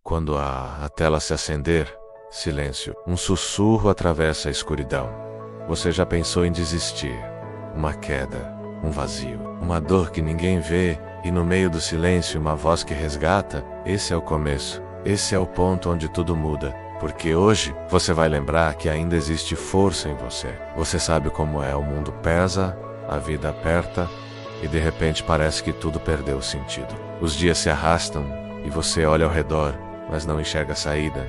Quando a tela se acender, silêncio. Um sussurro atravessa a escuridão. Você já pensou em desistir? Uma queda, um vazio, uma dor que ninguém vê, e no meio do silêncio uma voz que resgata. Esse é o começo. Esse é o ponto onde tudo muda. Porque hoje você vai lembrar que ainda existe força em você. Você sabe como é, o mundo pesa, a vida aperta, e de repente parece que tudo perdeu sentido. Os dias se arrastam e você olha ao redor, mas não enxerga a saída.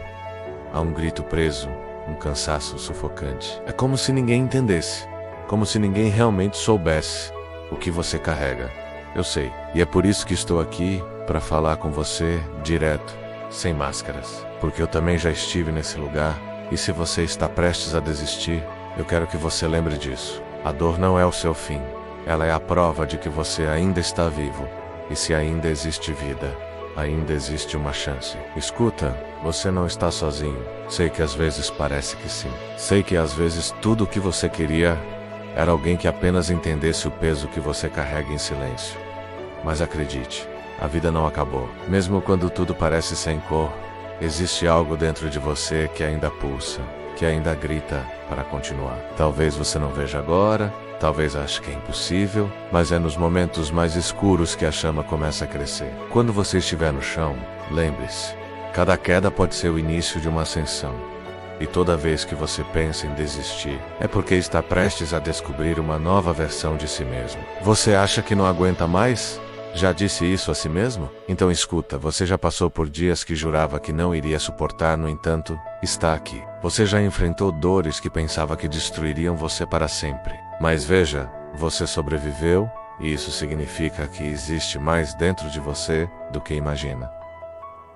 Há um grito preso, um cansaço sufocante. É como se ninguém entendesse, como se ninguém realmente soubesse o que você carrega. Eu sei, e é por isso que estou aqui para falar com você direto, sem máscaras. Porque eu também já estive nesse lugar, e se você está prestes a desistir, eu quero que você lembre disso. A dor não é o seu fim, ela é a prova de que você ainda está vivo, e se ainda existe vida, ainda existe uma chance. Escuta, você não está sozinho. Sei que às vezes parece que sim. Sei que às vezes tudo o que você queria era alguém que apenas entendesse o peso que você carrega em silêncio. Mas acredite, a vida não acabou. Mesmo quando tudo parece sem cor, existe algo dentro de você que ainda pulsa, que ainda grita para continuar. Talvez você não veja agora, talvez ache que é impossível, mas é nos momentos mais escuros que a chama começa a crescer. Quando você estiver no chão, lembre-se, cada queda pode ser o início de uma ascensão. E toda vez que você pensa em desistir, é porque está prestes a descobrir uma nova versão de si mesmo. Você acha que não aguenta mais? Já disse isso a si mesmo? Então escuta, você já passou por dias que jurava que não iria suportar, no entanto, está aqui. Você já enfrentou dores que pensava que destruiriam você para sempre. Mas veja, você sobreviveu, e isso significa que existe mais dentro de você do que imagina.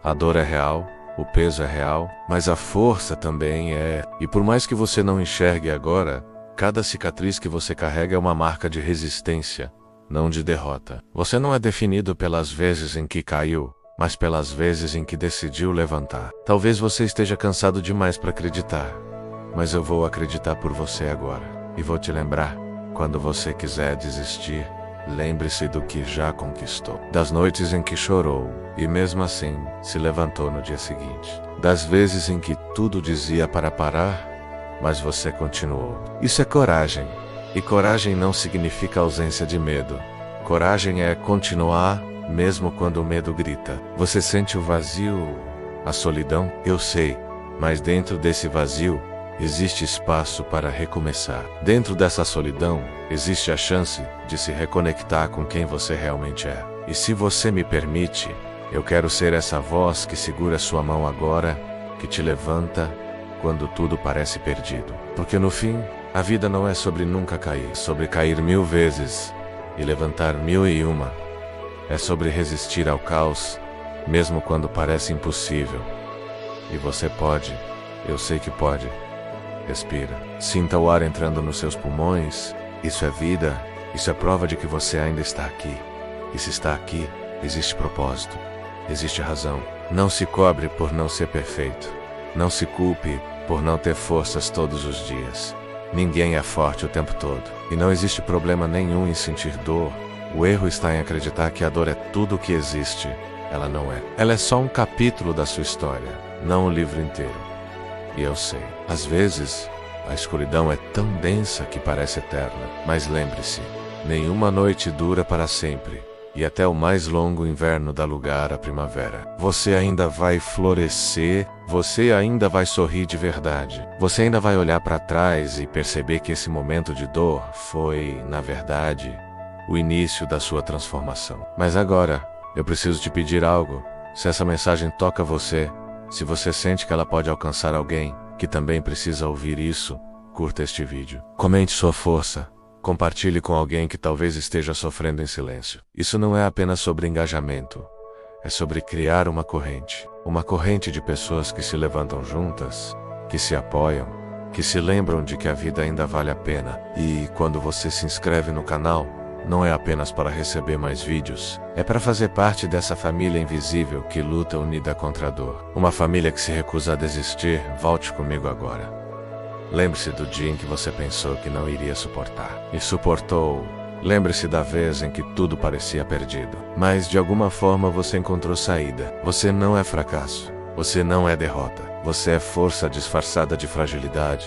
A dor é real, o peso é real, mas a força também é. E por mais que você não enxergue agora, cada cicatriz que você carrega é uma marca de resistência, não de derrota. Você não é definido pelas vezes em que caiu, mas pelas vezes em que decidiu levantar. Talvez você esteja cansado demais para acreditar, mas eu vou acreditar por você agora. E vou te lembrar, quando você quiser desistir, lembre-se do que já conquistou. Das noites em que chorou, e mesmo assim, se levantou no dia seguinte. Das vezes em que tudo dizia para parar, mas você continuou. Isso é coragem. E coragem não significa ausência de medo. Coragem é continuar, mesmo quando o medo grita. Você sente o vazio, a solidão? Eu sei, mas dentro desse vazio, existe espaço para recomeçar. Dentro dessa solidão, existe a chance de se reconectar com quem você realmente é. E se você me permite, eu quero ser essa voz que segura sua mão agora, que te levanta quando tudo parece perdido. Porque no fim, a vida não é sobre nunca cair, sobre cair 1000 vezes e levantar 1001. É sobre resistir ao caos, mesmo quando parece impossível. E você pode, eu sei que pode. Respira. Sinta o ar entrando nos seus pulmões. Isso é vida, isso é prova de que você ainda está aqui. E se está aqui, existe propósito, existe razão. Não se cobre por não ser perfeito. Não se culpe por não ter forças todos os dias. Ninguém é forte o tempo todo. E não existe problema nenhum em sentir dor. O erro está em acreditar que a dor é tudo o que existe. Ela não é. Ela é só um capítulo da sua história, não o livro inteiro. E eu sei, às vezes, a escuridão é tão densa que parece eterna. Mas lembre-se, nenhuma noite dura para sempre. E até o mais longo inverno dá lugar à primavera. Você ainda vai florescer, você ainda vai sorrir de verdade. Você ainda vai olhar para trás e perceber que esse momento de dor foi, na verdade, o início da sua transformação. Mas agora, eu preciso te pedir algo. Se essa mensagem toca você, se você sente que ela pode alcançar alguém que também precisa ouvir isso, curta este vídeo. Comente sua força. Compartilhe com alguém que talvez esteja sofrendo em silêncio. Isso não é apenas sobre engajamento. É sobre criar uma corrente. Uma corrente de pessoas que se levantam juntas, que se apoiam, que se lembram de que a vida ainda vale a pena. E quando você se inscreve no canal, não é apenas para receber mais vídeos. É para fazer parte dessa família invisível que luta unida contra a dor. Uma família que se recusa a desistir. Volte comigo agora. Lembre-se do dia em que você pensou que não iria suportar. E suportou. Lembre-se da vez em que tudo parecia perdido. Mas de alguma forma você encontrou saída. Você não é fracasso. Você não é derrota. Você é força disfarçada de fragilidade.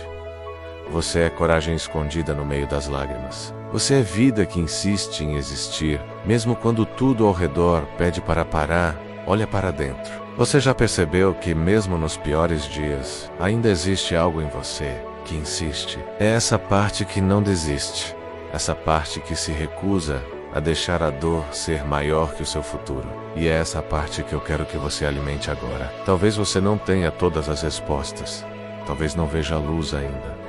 Você é coragem escondida no meio das lágrimas. Você é vida que insiste em existir, mesmo quando tudo ao redor pede para parar. Olha para dentro. Você já percebeu que mesmo nos piores dias, ainda existe algo em você que insiste? É essa parte que não desiste. Essa parte que se recusa a deixar a dor ser maior que o seu futuro. E é essa parte que eu quero que você alimente agora. Talvez você não tenha todas as respostas. Talvez não veja a luz ainda.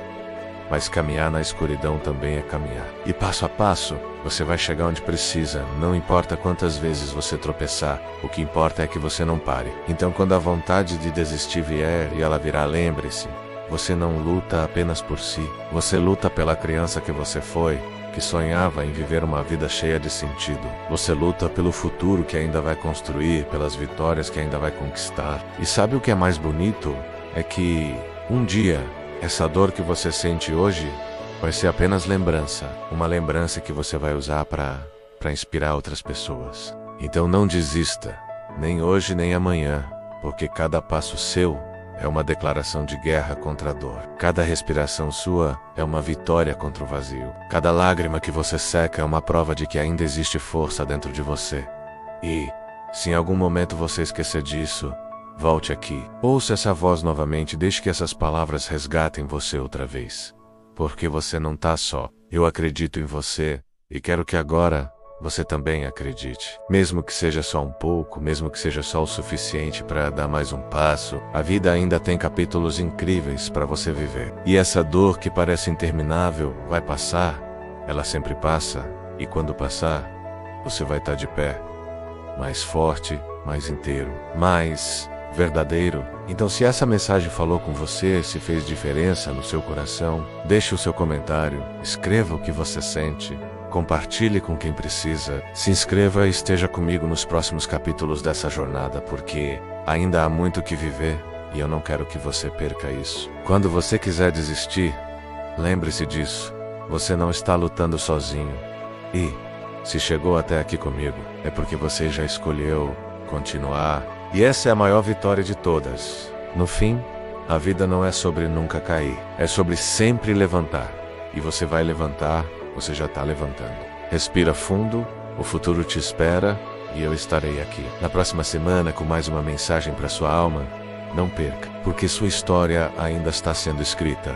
Mas caminhar na escuridão também é caminhar. E passo a passo, você vai chegar onde precisa. Não importa quantas vezes você tropeçar, o que importa é que você não pare. Então quando a vontade de desistir vier, e ela virá, lembre-se, você não luta apenas por si. Você luta pela criança que você foi, que sonhava em viver uma vida cheia de sentido. Você luta pelo futuro que ainda vai construir, pelas vitórias que ainda vai conquistar. E sabe o que é mais bonito? É que um dia, essa dor que você sente hoje vai ser apenas lembrança. Uma lembrança que você vai usar para inspirar outras pessoas. Então não desista, nem hoje nem amanhã, porque cada passo seu é uma declaração de guerra contra a dor. Cada respiração sua é uma vitória contra o vazio. Cada lágrima que você seca é uma prova de que ainda existe força dentro de você. E, se em algum momento você esquecer disso, volte aqui. Ouça essa voz novamente e deixe que essas palavras resgatem você outra vez. Porque você não tá só. Eu acredito em você e quero que agora você também acredite. Mesmo que seja só um pouco, mesmo que seja só o suficiente para dar mais um passo, a vida ainda tem capítulos incríveis para você viver. E essa dor que parece interminável vai passar, ela sempre passa, e quando passar, você vai estar de pé, mais forte, mais inteiro, mais verdadeiro. Então, se essa mensagem falou com você, se fez diferença no seu coração, deixe o seu comentário, escreva o que você sente, compartilhe com quem precisa, se inscreva e esteja comigo nos próximos capítulos dessa jornada, porque ainda há muito que viver e eu não quero que você perca isso. Quando você quiser desistir, lembre-se disso, você não está lutando sozinho. E, se chegou até aqui comigo, é porque você já escolheu continuar. E essa é a maior vitória de todas. No fim, a vida não é sobre nunca cair, é sobre sempre levantar. E você vai levantar, você já está levantando. Respira fundo, o futuro te espera e eu estarei aqui na próxima semana com mais uma mensagem para sua alma. Não perca, porque sua história ainda está sendo escrita.